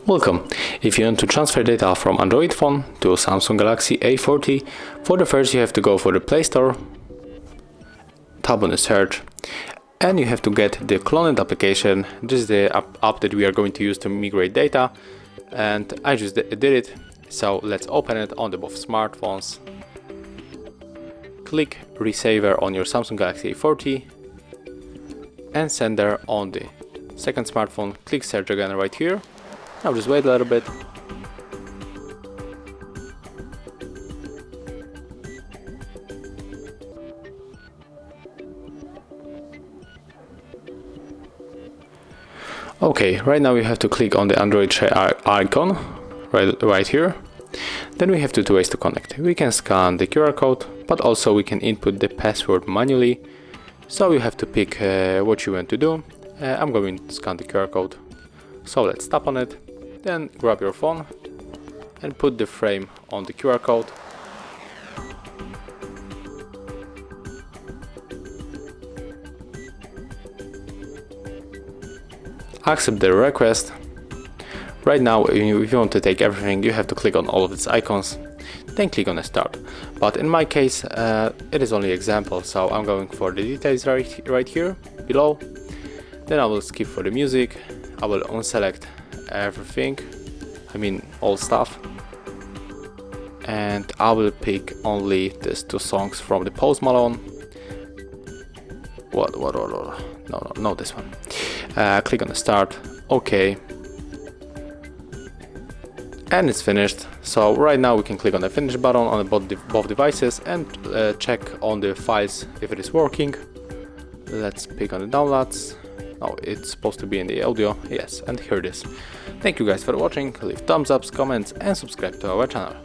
Welcome. If you want to transfer data from Android phone to Samsung Galaxy A40, for the first you have to go for the Play Store, tap on the search, and you have to get the CLONEit application. This is the app that we are going to use to migrate data, and I just did it. So let's open it on the both smartphones. Click Resaver on your Samsung Galaxy A40 and Sender on the second smartphone. Click Search again right here. Now just wait a little bit. Okay, right now we have to click on the Android icon right here. Then we have two ways to connect. We can scan the QR code, but also we can input the password manually. So you have to pick what you want to do. I'm going to scan the QR code. So let's tap on it. Then grab your phone and put the frame on the QR code. Accept the request. Right now, if you want to take everything, you have to click on all of its icons, then click on Start. But in my case, it is only example, so I'm going for the details right here below. Then I will skip for the music. I will unselect everything, I mean all stuff, and I will pick only these two songs from the Post Malone. No, this one. Click on the Start. Okay, and it's finished. So right now we can click on the Finish button on both devices and check on the files if it is working. Let's pick on the downloads. Oh, it's supposed to be in the audio. Yes, and here it is. Thank you guys for watching. Leave thumbs ups, comments, and subscribe to our channel.